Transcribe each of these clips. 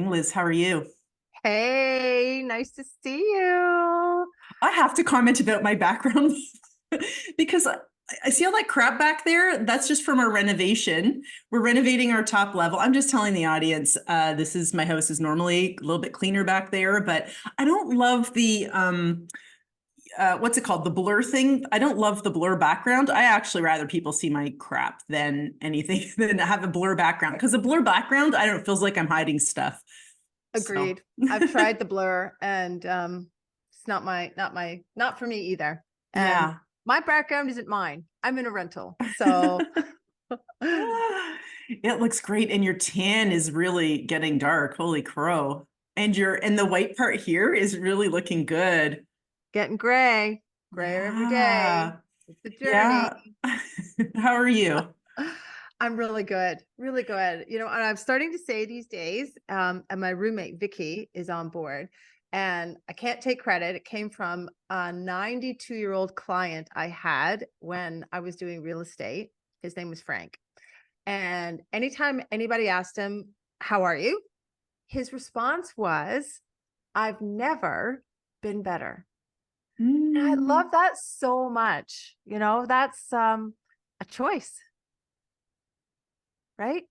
morning, Liz. How are you? Hey, nice to see you. I have to comment about my background because I see all that crap back there. That's just from our renovation. We're renovating our top level. I'm just telling the audience, my house is normally a little bit cleaner back there, but I don't love the what's it called? The blur thing. I don't love the blur background. I actually rather people see my crap than anything than have a blur background, because a blur background, I don't know, it feels like I'm hiding stuff. Agreed. So. I've tried the blur and it's not for me either. And Yeah. my background isn't mine. I'm in a rental. So It looks great, and your tan is really getting dark. Holy crow. And the white part here is really looking good. getting grayer every day. Yeah. It's a journey. Yeah. How are you? I'm really good, really good. You know, and I'm starting to say these days, and my roommate Vicky is on board, and I can't take credit. It came from a 92-year-old client I had when I was doing real estate. His name was Frank. And anytime anybody asked him, "How are you?" his response was, "I've never been better." And I love that so much. You know, that's a choice. Right?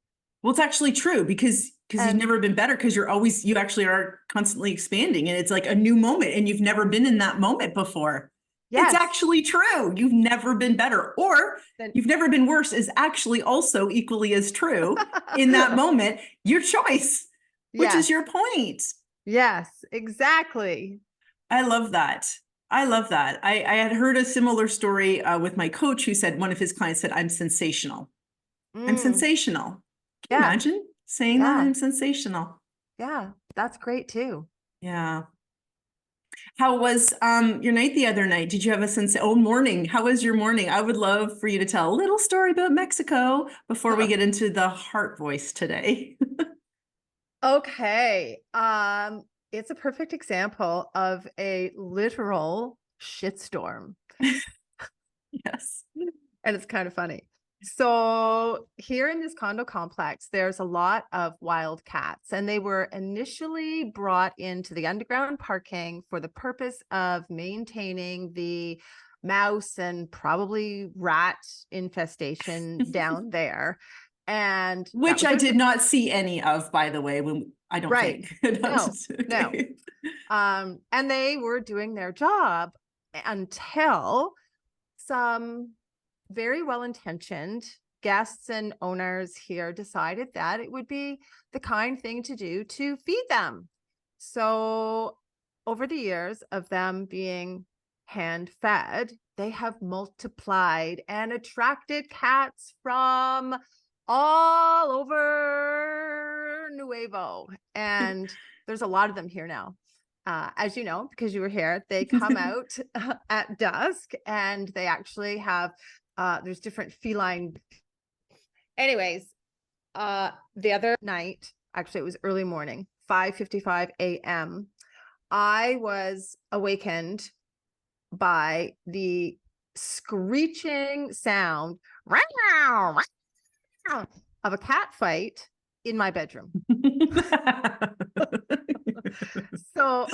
Well, it's actually true because you've never been better, because you actually are constantly expanding, and it's like a new moment and you've never been in that moment before. Yes. It's actually true. You've never been better, or you've never been worse is actually also equally as true in that moment. Your choice, which is your point. Yes, exactly. I love that. I love that. I had heard a similar story with my coach, who said one of his clients said, "I'm sensational. I'm sensational." Can you imagine saying that? I'm sensational. Yeah, that's great too. Yeah. How was your night the other night? Did you have morning? How was your morning? I would love for you to tell a little story about Mexico before we get into the heart voice today. Okay. It's a perfect example of a literal shitstorm. Yes. And it's kind of funny. So here in this condo complex, there's a lot of wild cats, and they were initially brought into the underground parking for the purpose of maintaining the mouse and probably rat infestation down there. And which I did not see any of, by the way, when I don't think. No. And they were doing their job until some very well-intentioned guests and owners here decided that it would be the kind thing to do to feed them. So over the years of them being hand fed, they have multiplied and attracted cats from all over Nuevo. And there's a lot of them here now. As you know, because you were here, they come out at dusk, and they actually have there's different feline. Anyways, the other night, actually it was early morning, 5:55 a.m. I was awakened by the screeching sound of a cat fight in my bedroom. So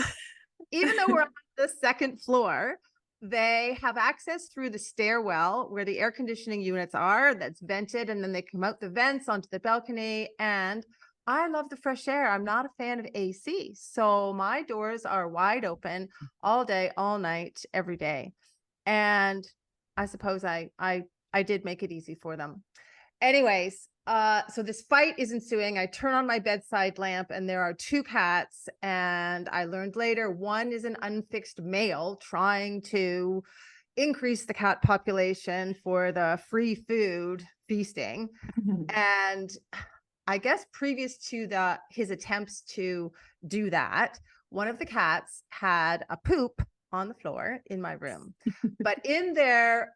even though we're on the second floor, they have access through the stairwell where the air conditioning units are, that's vented, and then they come out the vents onto the balcony. And I love the fresh air. I'm not a fan of AC. So my doors are wide open all day, all night, every day. And I suppose I did make it easy for them. Anyways, so this fight is ensuing. I turn on my bedside lamp, and there are two cats. And I learned later, one is an unfixed male trying to increase the cat population for the free food feasting. And I guess previous to his attempts to do that, one of the cats had a poop on the floor in my room. But in their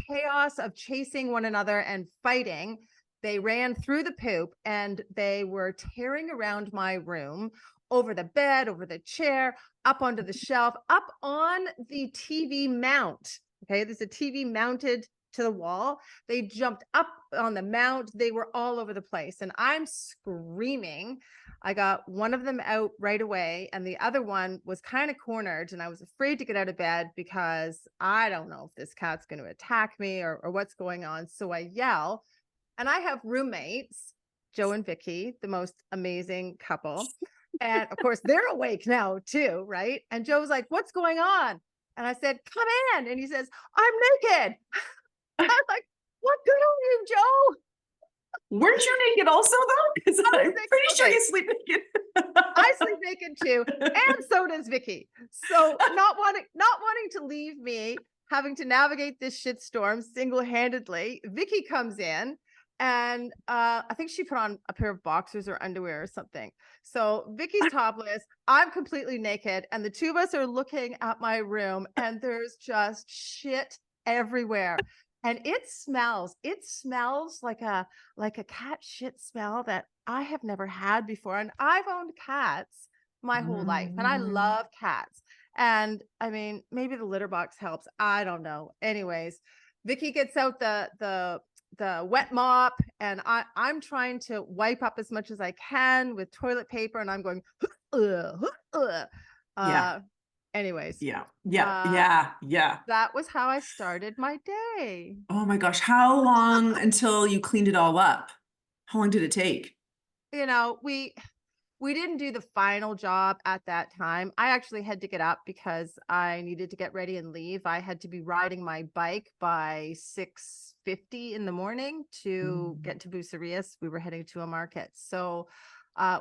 chaos of chasing one another and fighting, they ran through the poop, and they were tearing around my room, over the bed, over the chair, up onto the shelf, up on the TV mount. Okay, there's a TV mounted to the wall. They jumped up on the mount. They were all over the place, and I'm screaming. I got one of them out right away, and the other one was kind of cornered, and I was afraid to get out of bed because I don't know if this cat's going to attack me or what's going on. So I yell, and I have roommates, Joe and Vicky, the most amazing couple. And of course, they're awake now too, right? And Joe's like, "What's going on?" And I said, "Come in." And he says, "I'm naked." I'm like, "What good are you, Joe?" Weren't you naked also though? Because I was I'm naked. pretty sure Okay, you sleep naked. I sleep naked too, and so does Vicky. So not wanting to leave me having to navigate this shitstorm single-handedly, Vicky comes in, and I think she put on a pair of boxers or underwear or something. So Vicky's topless, I'm completely naked, and the two of us are looking at my room, and there's just shit everywhere. And it smells like a cat shit smell that I have never had before. And I've owned cats my whole life, and I love cats. And I mean, maybe the litter box helps. I don't know. Anyways, Vicky gets out the wet mop, and I'm trying to wipe up as much as I can with toilet paper, and I'm going, Yeah. anyways, Yeah. that was how I started my day. Oh my gosh. How long until you cleaned it all up? How long did it take? You know, we didn't do the final job at that time. I actually had to get up because I needed to get ready and leave. I had to be riding my bike by 6:50 in the morning to get to Bucerias. We were heading to a market. So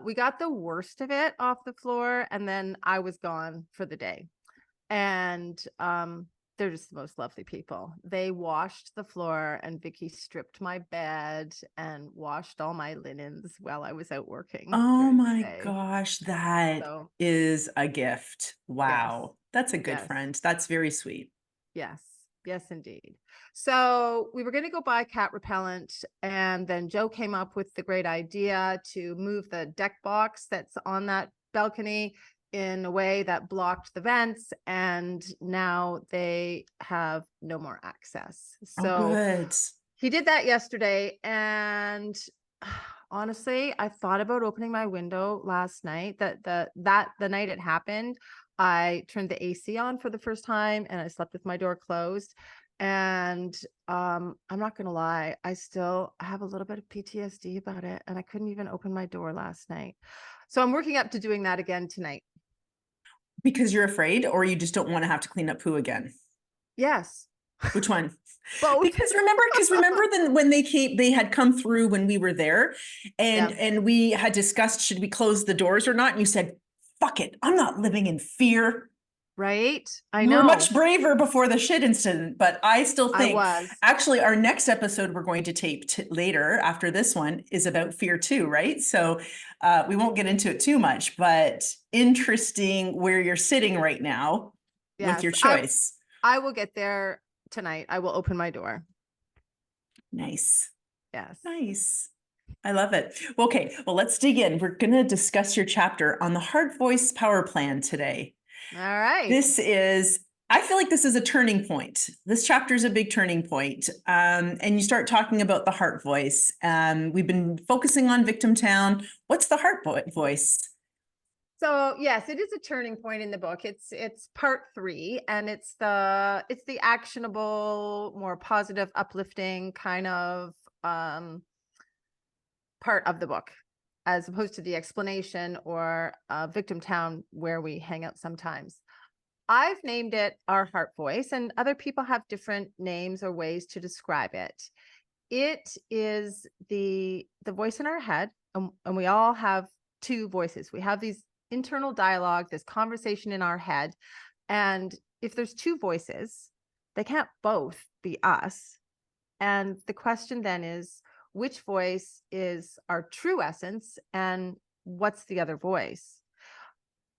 we got the worst of it off the floor, and then I was gone for the day. And they're just the most lovely people. They washed the floor, and Vicky stripped my bed and washed all my linens while I was out working Oh during the my day. gosh, that So is a gift. yes, Wow. That's a good yes, friend. That's very sweet. yes, yes, indeed. So we were going to go buy cat repellent, and then Joe came up with the great idea to move the deck box that's on that balcony in a way that blocked the vents, and now they have no more access. Oh, So good. he did that yesterday, and honestly, I thought about opening my window last night. The night it happened, I turned the AC on for the first time, and I slept with my door closed. And I'm not gonna lie, I still have a little bit of PTSD about it, and I couldn't even open my door last night. So I'm working up to doing that again tonight. Because you're afraid, or you just don't want to have to clean up poo again? Yes, Which one? both. Because remember then when they had come through when we were there, Yeah, and we had discussed should we close the doors or not, and you said, "Fuck it, I'm not living in fear." right. I You were know. much braver before the shit incident, but I still I think was. actually our next episode we're going to tape later after this one is about fear too, right? So we won't get into it too much, but interesting where you're sitting right now with Yes, your choice. I will get there tonight. I will open my door. Nice. Yes. Nice. I love it. Okay, well, let's dig in. We're going to discuss your chapter on the Heart Voice Power Plan today. All right. I feel like this is a turning point. This chapter is a big turning point. And you start talking about the heart voice. We've been focusing on Victim Town. What's the heart voice? So yes, it is a turning point in the book. It's part 3, and it's the actionable, more positive, uplifting kind of part of the book, as opposed to the explanation or Victim Town where we hang out sometimes. I've named it our heart voice, and other people have different names or ways to describe it. It is the voice in our head, and we all have 2 voices. We have these internal dialogue, this conversation in our head, and if there's 2 voices, they can't both be us. And the question then is, which voice is our true essence, and what's the other voice?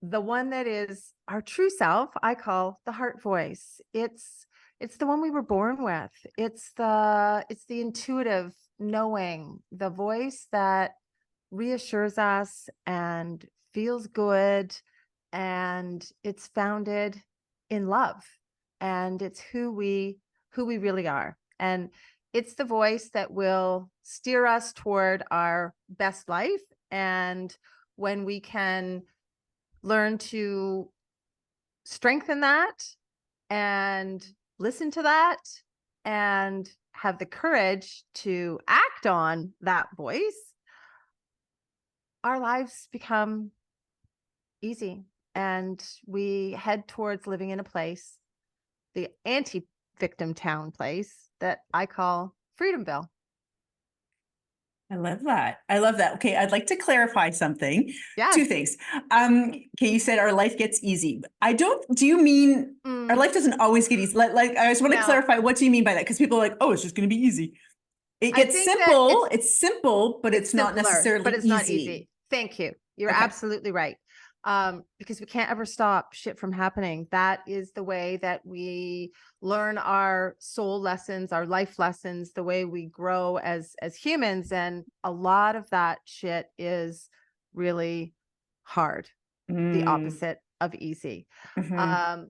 The one that is our true self, I call the heart voice. It's the one we were born with. It's the intuitive knowing, the voice that reassures us and feels good, and it's founded in love, and it's who we really are. And it's the voice that will steer us toward our best life, and when we can learn to strengthen that and listen to that and have the courage to act on that voice, our lives become easy and we head towards living in a place, the anti-victim town place that I call Freedomville. I love that. I love that. Okay, I'd like to clarify something. Yes. Two things. Okay, you said our life gets easy. Do you mean our life doesn't always get easy? Like I just want to clarify, what do you mean by that? Because people are like, oh, it's just going to be easy. It gets simple. It's simple, but it's not necessarily but it's easy. not easy. Thank you. You're Okay. absolutely right. Because we can't ever stop shit from happening. That is the way that we learn our soul lessons, our life lessons, the way we grow as humans. And a lot of that shit is really hard, the opposite of easy. Mm-hmm.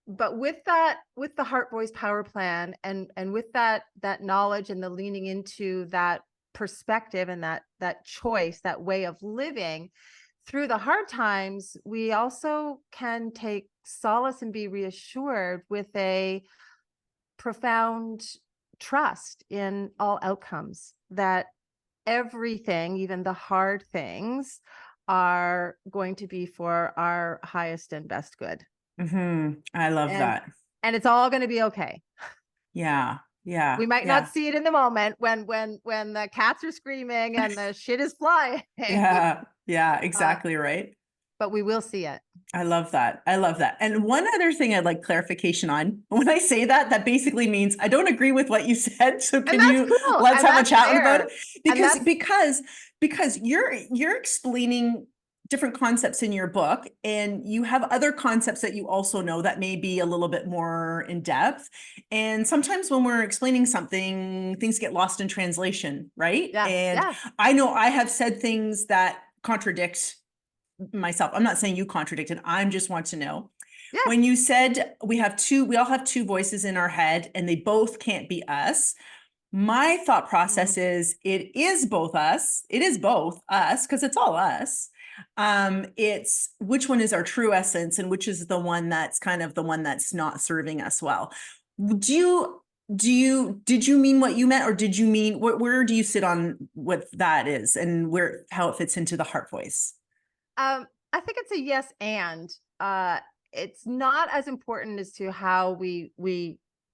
But with the Heart Voice Power Plan and with that knowledge and the leaning into that perspective and that choice, that way of living through the hard times, we also can take solace and be reassured with a profound trust in all outcomes, that everything, even the hard things, are going to be for our highest and best good. Mm-hmm. I love that. And it's all going to be okay. Yeah. Yeah. We might not see it in the moment when the cats are screaming and the shit is flying. Yeah. Yeah, exactly right. But we will see it. I love that. I love that. And one other thing I'd like clarification on. When I say that, that basically means I don't agree with what you said. So can you let's have a chat about it? Because you're explaining different concepts in your book, and you have other concepts that you also know that may be a little bit more in depth. And sometimes when we're explaining something, things get lost in translation, right? Yeah. And I know I have said things that contradict myself. I'm not saying you contradicted. I just want to know. Yeah. When you said we all have two voices in our head and they both can't be us. My thought process is it is both us. It is both us because it's all us. It's which one is our true essence and which is the one that's kind of the one that's not serving us well. Did you mean what you meant, or did you mean where do you sit on what that is and how it fits into the heart voice? I think it's a yes, and it's not as important as to how we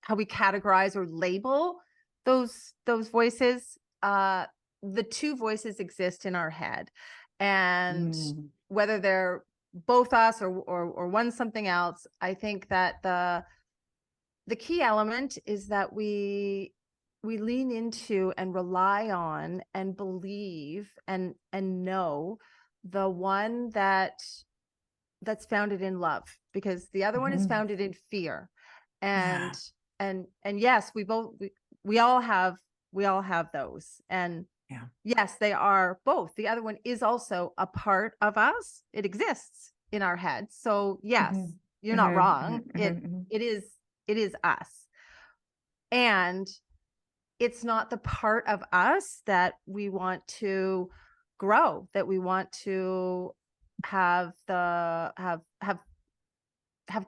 categorize or label those voices. The two voices exist in our head, and whether they're both us or one something else, I think that the key element is that we lean into and rely on and believe and know the one that's founded in love, because the other one is founded in fear. And yes, we all have those. And yes, they are both. The other one is also a part of us. It exists in our heads. So yes, you're not wrong. It is us. And it's not the part of us that we want to grow, that we want to have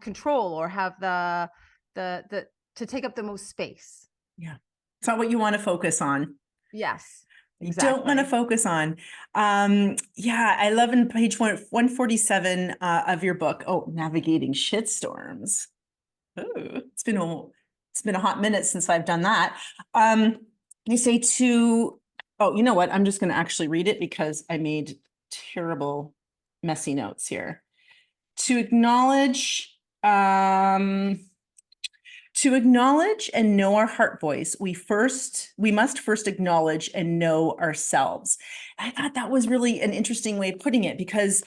control or have the to take up the most space. Yeah. It's not what you want to focus on. Yes. Exactly. Don't want to focus on. I love in page 147 of your book. Oh, navigating shitstorms. Oh, it's been a hot minute since I've done that. You say you know what? I'm just going to actually read it because I made terrible, messy notes here. To acknowledge and know our heart voice, we must first acknowledge and know ourselves. I thought that was really an interesting way of putting it, because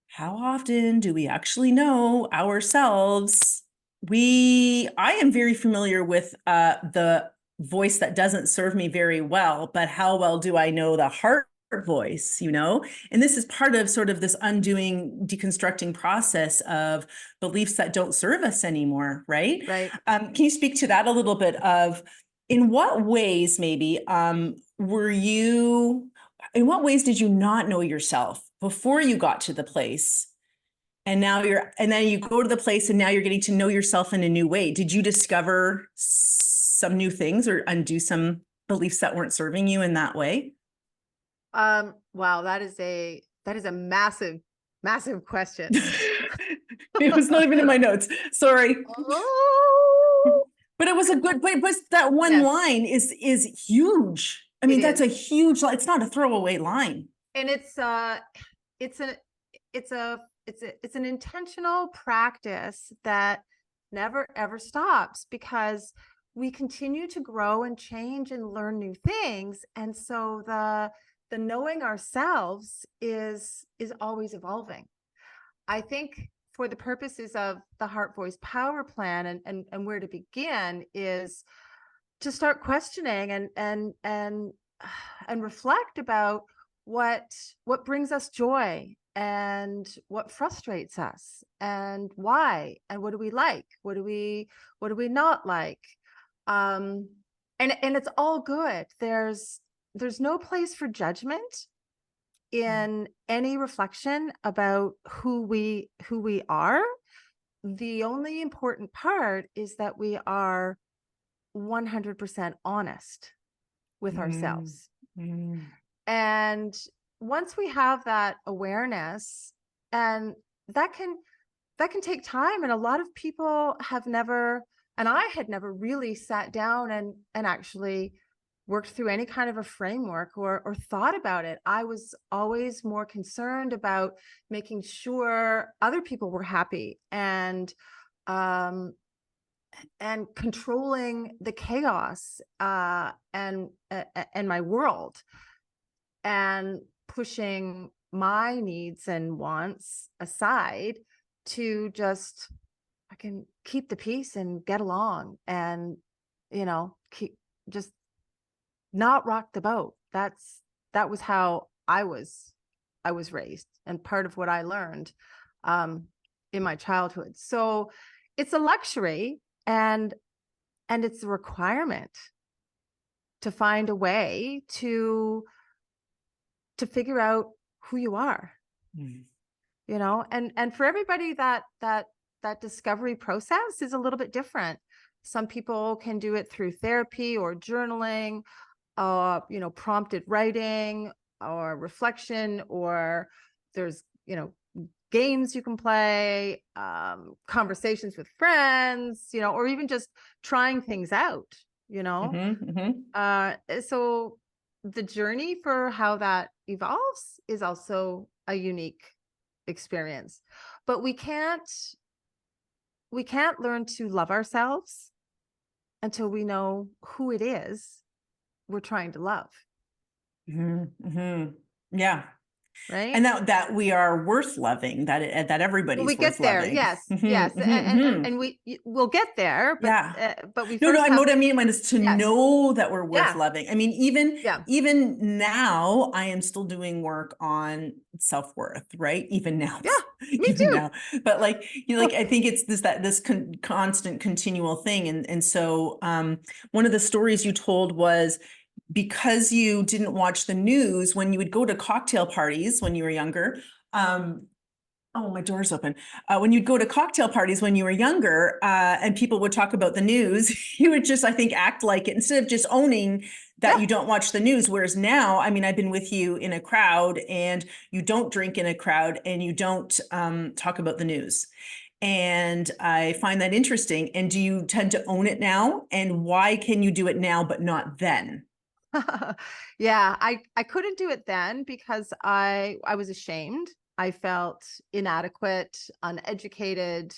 how often do we actually know ourselves? I am very familiar with the voice that doesn't serve me very well, but how well do I know the heart voice, And this is part of sort of this undoing, deconstructing process of beliefs that don't serve us anymore, right? Right. Can you speak to that a little bit of in what ways maybe were you In what ways did you not know yourself before you got to the place? And then you go to the place and now you're getting to know yourself in a new way. Did you discover some new things or undo some beliefs that weren't serving you in that way? Wow, that is a massive, massive question. It was not even in my notes. Sorry. Oh, But it was a good, but that one yes, line is huge. I mean, it that's is. a huge line. It's not a throwaway line. And it's an intentional practice that never ever stops, because we continue to grow and change and learn new things. And so the knowing ourselves is always evolving. I think for the purposes of the Heart Voice Power Plan, and where to begin is to start questioning and reflect about what brings us joy and what frustrates us and why, and what do we like, what do we not like. And it's all good. There's no place for judgment in any reflection about who we are. The only important part is that we are 100% honest with ourselves. And once we have that awareness, and that can take time, and a lot of people have never, and I had never really sat down and actually worked through any kind of a framework or thought about it. I was always more concerned about making sure other people were happy and controlling the chaos and my world, and pushing my needs and wants aside to just, I can keep the peace and get along and, keep just not rock the boat. That was how I was raised, and part of what I learned in my childhood. So it's a luxury, and it's a requirement to find a way to figure out who you are. And for everybody, that discovery process is a little bit different. Some people can do it through therapy or journaling, prompted writing or reflection, or there's, games you can play, conversations with friends, or even just trying things out, so the journey for how that evolves is also a unique experience. But we can't learn to love ourselves until we know who it is we're trying to love. Yeah. Right. And that we are worth loving, that everybody's we worth get there. loving. Yes. Yes. And we'll get there. But, yeah. But we no, first have what I mean is to know that we're worth Yeah. loving. I mean, even now, I am still doing work on self-worth, right? Even now. Yeah, me too. Now. But I think it's this constant continual thing. And so one of the stories you told was, because you didn't watch the news when you would go to cocktail parties when you were younger. Oh, my door's open. When you'd go to cocktail parties when you were younger, and people would talk about the news, you would just, I think, act like it instead of just owning that you don't watch the news. Whereas now, I mean, I've been with you in a crowd, and you don't drink in a crowd, and you don't talk about the news. And I find that interesting. And do you tend to own it now? And why can you do it now, but not then? Yeah, I couldn't do it then because I was ashamed. I felt inadequate, uneducated.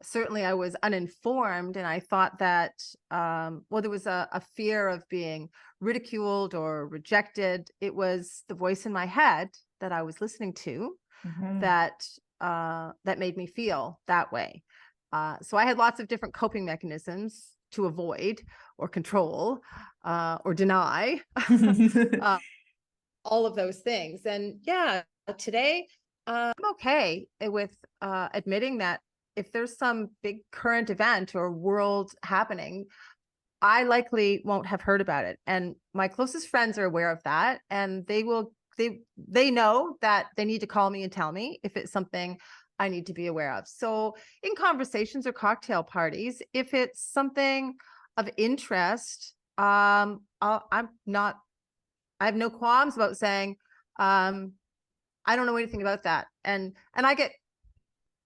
Certainly I was uninformed, and I thought that there was a fear of being ridiculed or rejected. It was the voice in my head that I was listening to that made me feel that way. So I had lots of different coping mechanisms to avoid or control or deny all of those things. And yeah, today I'm okay with admitting that if there's some big current event or world happening, I likely won't have heard about it. And my closest friends are aware of that, and they will they know that they need to call me and tell me if it's something I need to be aware of. So in conversations or cocktail parties, if it's something of interest, I have no qualms about saying, I don't know anything about that. And I get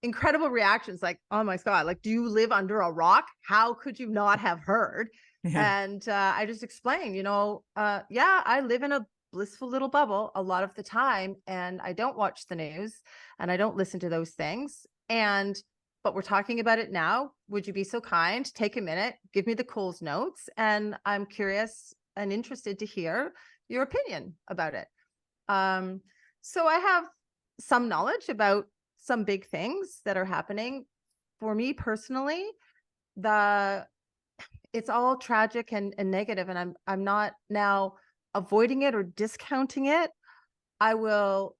incredible reactions like, oh my God, like, do you live under a rock? How could you not have heard? Yeah. And I just explain, yeah, I live in a blissful little bubble a lot of the time, and I don't watch the news and I don't listen to those things. But we're talking about it now. Would you be so kind? Take a minute, give me the Coles notes, and I'm curious and interested to hear your opinion about it. So I have some knowledge about some big things that are happening. For me personally, it's all tragic and negative, and I'm not now avoiding it or discounting it. I will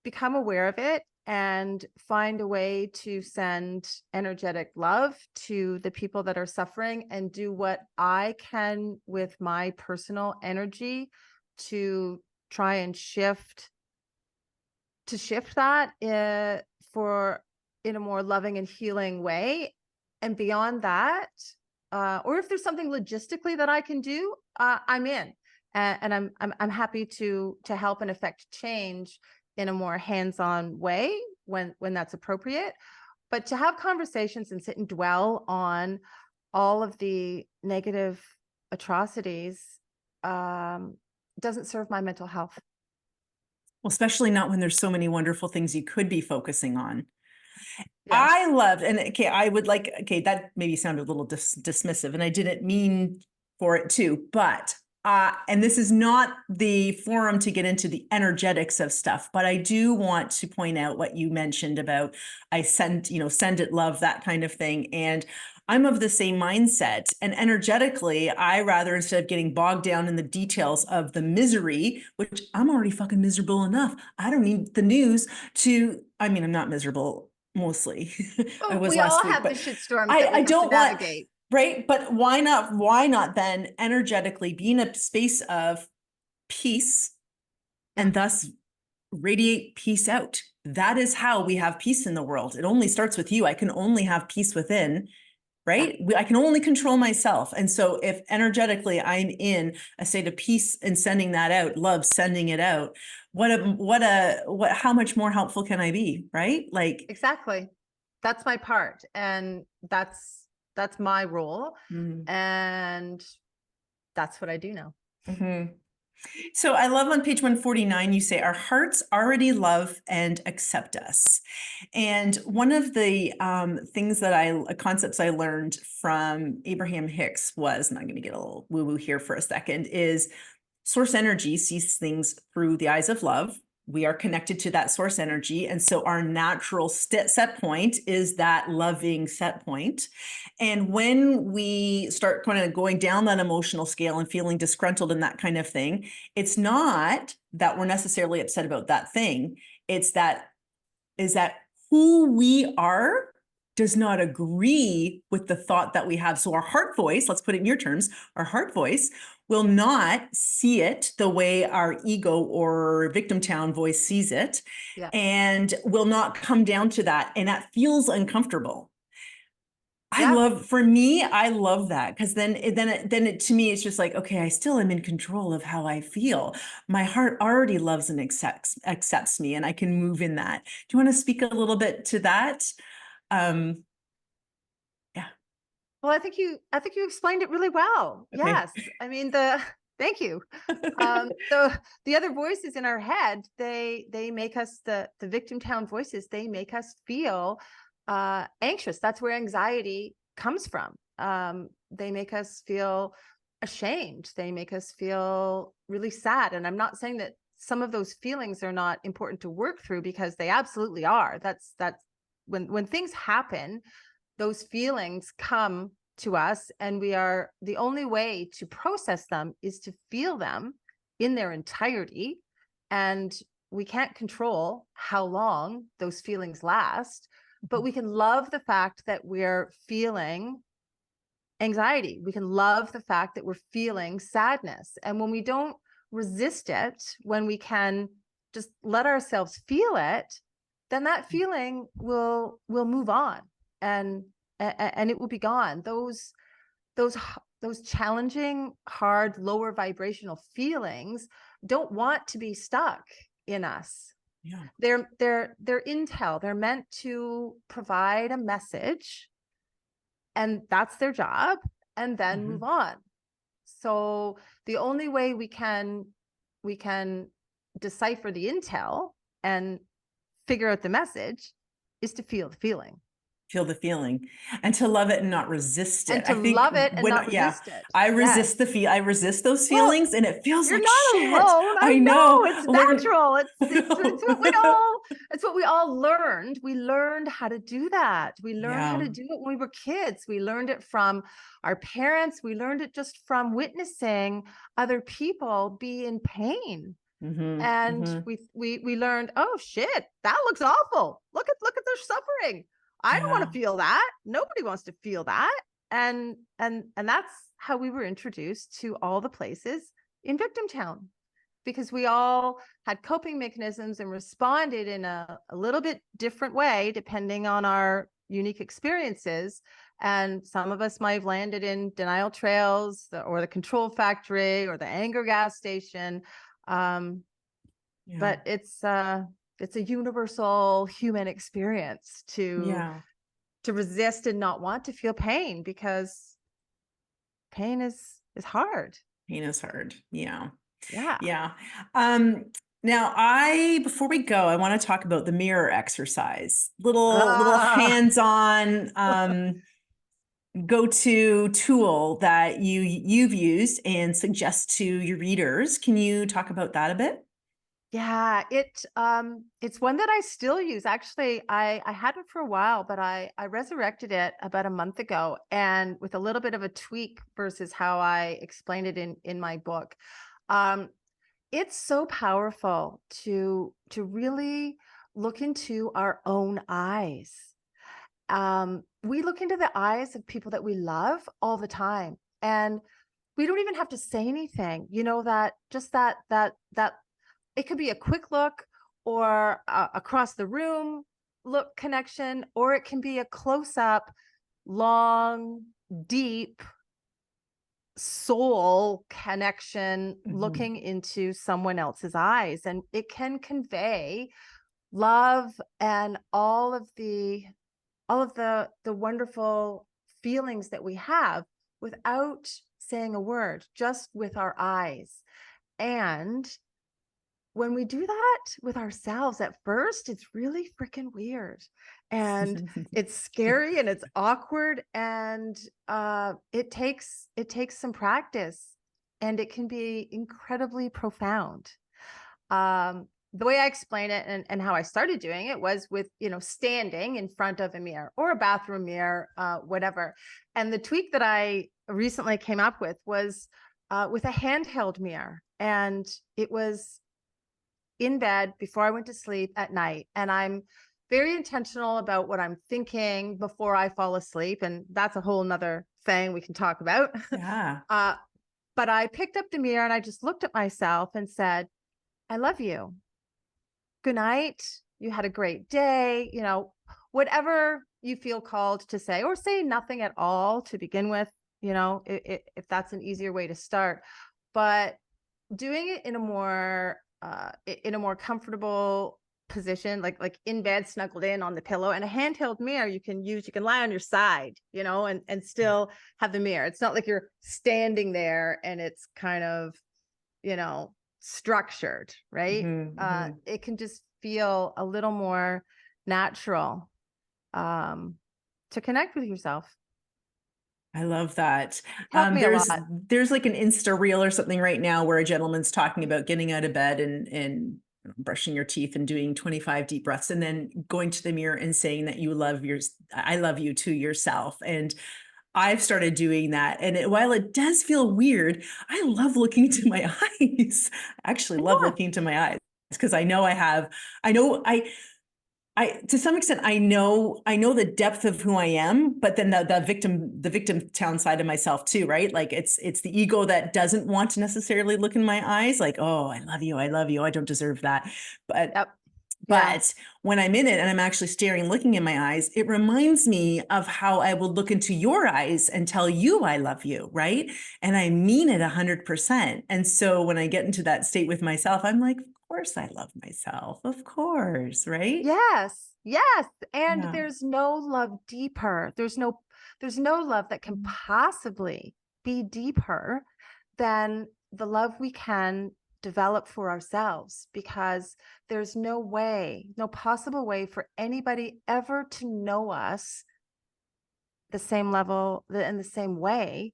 become aware of it and find a way to send energetic love to the people that are suffering, and do what I can with my personal energy to try and shift that in a more loving and healing way. And beyond that, or if there's something logistically that I can do, I'm in, and I'm happy to help and affect change in a more hands-on way when that's appropriate. But to have conversations and sit and dwell on all of the negative atrocities doesn't serve my mental health. Well, especially not when there's so many wonderful things you could be focusing on. Yes. I loved, and okay, I would like, okay, that maybe sounded a little dismissive, and I didn't mean for it to, but and this is not the forum to get into the energetics of stuff, but I do want to point out what you mentioned about send it love, that kind of thing. And I'm of the same mindset. And energetically, I rather, instead of getting bogged down in the details of the misery, which I'm already fucking miserable enough. I don't need the news I'm not miserable mostly. I was We last all week, have the but shitstorms that we I have to don't want, navigate. right? But why not then energetically be in a space of peace and thus radiate peace out? That is how we have peace in the world. It only starts with you. I can only have peace within, right? I can only control myself. And so if energetically I'm in a state of peace and sending that out, love, sending it out, how much more helpful can I be? Right? Like, Exactly. That's my part. And that's my role. And that's what I do now. mm-hmm. So I love on page 149, you say, our hearts already love and accept us. And one of the concepts I learned from Abraham Hicks was, and I'm going to get a little woo-woo here for a second, is source energy sees things through the eyes of love. We are connected to that source energy. And so our natural set point is that loving set point. And when we start kind of going down that emotional scale and feeling disgruntled and that kind of thing, it's not that we're necessarily upset about that thing. It's that who we are does not agree with the thought that we have. So our heart voice, let's put it in your terms, our heart voice will not see it the way our ego or victim town voice sees it, and will not come down to that. And that feels uncomfortable. I love that, because then to me, it's just like, okay, I still am in control of how I feel. My heart already loves and accepts me, and I can move in that. Do you want to speak a little bit to that? Yeah. Well, I think you explained it really well. Okay. Yes. I mean, thank you. The other voices in our head, they make us, the victim town voices, they make us feel anxious. That's where anxiety comes from. They make us feel ashamed. They make us feel really sad. And I'm not saying that some of those feelings are not important to work through, because they absolutely are. That's when things happen, those feelings come to us, and the only way to process them is to feel them in their entirety. And we can't control how long those feelings last, but we can love the fact that we're feeling anxiety. We can love the fact that we're feeling sadness. And when we don't resist it, when we can just let ourselves feel it, then that feeling will move on, and it will be gone. Those challenging, hard, lower vibrational feelings don't want to be stuck in us. Yeah. They're intel. They're meant to provide a message, and that's their job, and then move on. So the only way we can decipher the intel and figure out the message is to feel the feeling. Feel the feeling and to love it and not resist it. And to I think love it and when, not resist it. I Yes. resist I resist those Well, feelings, and it feels you're like not shit. alone. I know. It's We're- natural. It's what we all learned. We learned how to do that. We learned how to do it when we were kids. We learned it from our parents. We learned it just from witnessing other people be in pain. And we learned, oh shit, that looks awful. Look at their suffering. I don't want to feel that. Nobody wants to feel that. And that's how we were introduced to all the places in Victim Town, because we all had coping mechanisms and responded in a little bit different way depending on our unique experiences. And some of us might have landed in denial trails, or the control factory, or the anger gas station. But it's a universal human experience to resist and not want to feel pain, because pain is hard. Pain is hard. Yeah. Now before we go, I want to talk about the mirror exercise. Little hands-on go-to tool that you've used and suggest to your readers. Can you talk about that a bit? Yeah, it's one that I still use. Actually, I had it for a while, but I resurrected it about a month ago, and with a little bit of a tweak versus how I explained it in my book. It's so powerful to really look into our own eyes. We look into the eyes of people that we love all the time, and we don't even have to say anything. You know, that just that it could be a quick look, or across the room look connection, or it can be a close-up, long, deep soul connection, looking into someone else's eyes. And it can convey love and all of the wonderful feelings that we have without saying a word, just with our eyes. And when we do that with ourselves, at first, it's really freaking weird, and it's scary, and it's awkward, and it takes some practice, and it can be incredibly profound. The way I explain it, and how I started doing it, was with, standing in front of a mirror or a bathroom mirror, whatever. And the tweak that I recently came up with was with a handheld mirror, and it was in bed before I went to sleep at night. And I'm very intentional about what I'm thinking before I fall asleep. And that's a whole nother thing we can talk about. Yeah. But I picked up the mirror and I just looked at myself and said, I love you. Good night. You had a great day. Whatever you feel called to say, or say nothing at all to begin with, if that's an easier way to start. But doing it in a more comfortable position, like in bed, snuggled in on the pillow, and a handheld mirror you can lie on your side, and still have the mirror. It's not like you're standing there and it's kind of, structured, right? It can just feel a little more natural to connect with yourself. I love that. Helped me a lot. There's like an Insta reel or something right now where a gentleman's talking about getting out of bed and brushing your teeth and doing 25 deep breaths, and then going to the mirror and saying that I love you to yourself. And I've started doing that. And while it does feel weird, I love looking into my eyes. I actually love looking into my eyes, because I know to some extent, I know the depth of who I am, but then the victim town side of myself too, right? Like it's the ego that doesn't want to necessarily look in my eyes, like, oh, I love you, I don't deserve that. But Yep. Yeah. But when I'm in it and I'm actually staring, looking in my eyes, it reminds me of how I will look into your eyes and tell you I love you, right? And I mean it 100%. And so when I get into that state with myself, I'm like, of course I love myself, of course, right? Yes. Yes. And Yeah. there's no love deeper. There's no love that can possibly be deeper than the love we can develop for ourselves, because there's no possible way for anybody ever to know us the same level in the same way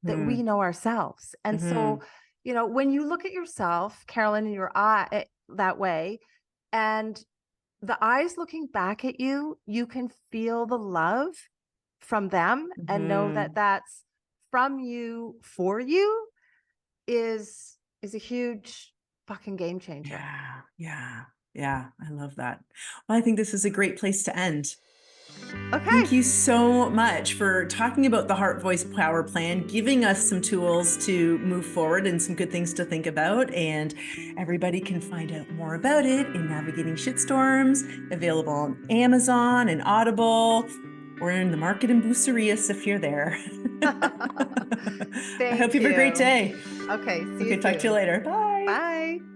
that we know ourselves. And so, when you look at yourself, Carolyn, in your eye that way, and the eyes looking back at you, you can feel the love from them and know that that's from you for you is a huge fucking game changer. Yeah. I love that. Well, I think this is a great place to end. Okay. Thank you so much for talking about the Heart Voice Power Plan, giving us some tools to move forward and some good things to think about. And everybody can find out more about it in Navigating Shitstorms, available on Amazon and Audible. We're in the market in Bucerius if you're there. I hope Thank you have a great you. day. Okay. See you Okay, talk to you soon. later. Bye. Bye.